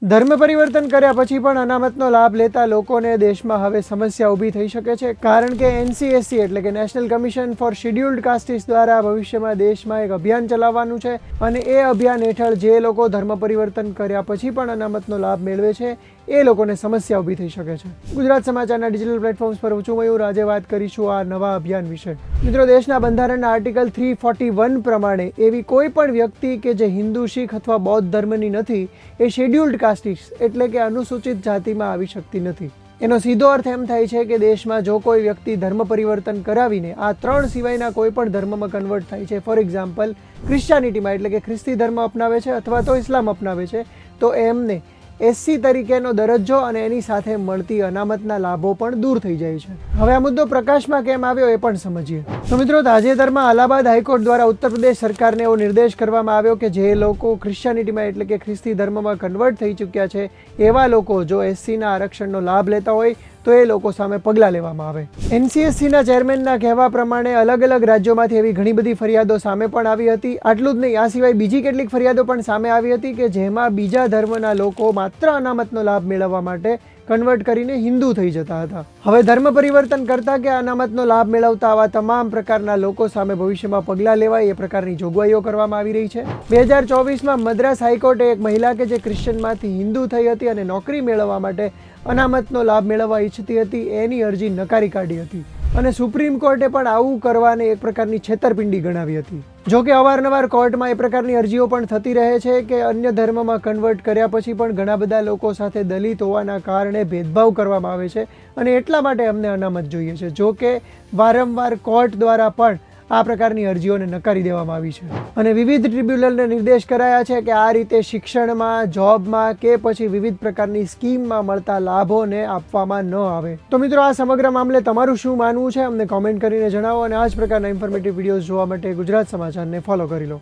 ધર્મ પરિવર્તન કર્યા પછી પણ અનામતનો લાભ લેતા લોકોને દેશમાં હવે સમસ્યા ઊભી થઈ શકે છે, કારણ કે NCSC એટલે કે નેશનલ કમિશન ફોર શિડ્યુલ્ડ કાસ્ટીસ દ્વારા ભવિષ્યમાં દેશમાં એક અભિયાન ચલાવવાનું છે અને એ અભિયાન હેઠળ જે લોકો ધર્મ પરિવર્તન કર્યા પછી પણ અનામતનો લાભ મેળવે છે એ લોકોને સમસ્યા ઊભી થઈ શકે છે. ગુજરાત સમાચારના ડિજિટલ પ્લેટફોર્મ્સ પર હું છું મયુર. આજે વાત કરીશું આ નવા અભિયાન વિશે. મિત્રો, દેશના બંધારણના આર્ટિકલ 341 પ્રમાણે એવી કોઈ પણ વ્યક્તિ કે જે હિન્દુ, શીખ અથવા બૌદ્ધ ધર્મની નથી એ શેડ્યુલ્ડ કાસ્ટીસ એટલે કે અનુસૂચિત જાતિમાં આવી શકતી નથી. એનો સીધો અર્થ એમ થાય છે કે દેશમાં જો કોઈ વ્યક્તિ ધર્મ પરિવર્તન કરાવીને આ 3 સિવાયના કોઈ પણ ધર્મમાં કન્વર્ટ થાય છે, ફોર એક્ઝામ્પલ ક્રિશ્ચિયાનિટીમાં એટલે કે ખ્રિસ્તી ધર્મ અપનાવે છે અથવા તો ઇસ્લામ અપનાવે છે, તો એમને SC તરીકેનો દરજ્જો અને એની સાથે મળતી અનામતના લાભો પણ દૂર થઈ જાય છે. હવે આ મુદ્દો પ્રકાશમાં કેમ આવ્યો એ પણ સમજીએ. તો મિત્રો, તાજેતરમાં અલ્હાબાદ હાઈકોર્ટ દ્વારા ઉત્તર પ્રદેશ સરકારને એવો નિર્દેશ કરવામાં આવ્યો કે જે લોકો ક્રિશ્ચિયાનિટીમાં એટલે કે ખ્રિસ્તી ધર્મમાં કન્વર્ટ થઈ ચૂક્યા છે એવા લોકો જો SCના આરક્ષણનો લાભ લેતા હોય તો એ લોકો સામે પગલાં લેવામાં આવે. NCSCના ચેરમેનના કહેવા પ્રમાણે અલગ અલગ રાજ્યોમાંથી એવી ઘણી બધી ફરિયાદો સામે પણ આવી હતી. આટલું જ નહીં, આ સિવાય બીજી કેટલીક ફરિયાદો પણ સામે આવી હતી કે જેમાં બીજા ધર્મના લોકો માત્ર અનામતનો લાભ મેળવવા માટે કન્વર્ટ કરીને હિન્દુ થઈ જતા હતા. હવે ધર્મ પરિવર્તન કરતા કે અનામતનો લાભ મેળવતા આવા તમામ પ્રકારના લોકો સામે ભવિષ્યમાં પગલાં લેવાય એ પ્રકારની જોગવાઈઓ કરવામાં આવી રહી છે. 2024માં મદ્રાસ હાઈકોર્ટે એક મહિલા કે જે ક્રિશ્ચનમાંથી હિન્દુ થઈ હતી અને નોકરી મેળવવા માટે અનામતનો લાભ મેળવવા ઈચ્છતી હતી એની અરજી નકારી કાઢી હતી અને સુપ્રીમ કોર્ટે પણ આવું કરવાને એક પ્રકારની છેતરપિંડી ગણાવી હતી. જો કે અવારનવાર કોર્ટમાં એ પ્રકારની અરજીઓ પણ થતી રહે છે કે અન્ય ધર્મમાં કન્વર્ટ કર્યા પછી પણ ઘણા બધા લોકો સાથે દલિત હોવાના કારણે ભેદભાવ કરવામાં આવે છે અને એટલા માટે અમને અનામત જોઈએ છે. જો કે વારંવાર કોર્ટ દ્વારા પણ આ પ્રકારની અરજીઓને નકારી દેવામાં આવી છે અને વિવિધ ટ્રિબ્યુનલને નિર્દેશ કરાયા છે કે આ રીતે શિક્ષણમાં, જોબમાં કે પછી વિવિધ પ્રકારની સ્કીમમાં મળતા લાભોને આપવામાં ન આવે. તો મિત્રો, આ સમગ્ર મામલે તમારું શું માનવું છે અમને કોમેન્ટ કરીને જણાવો અને આ જ પ્રકારના ઇન્ફોર્મેટિવ વિડીયોઝ જોવા માટે ગુજરાત સમાચારને ફોલો કરી લો.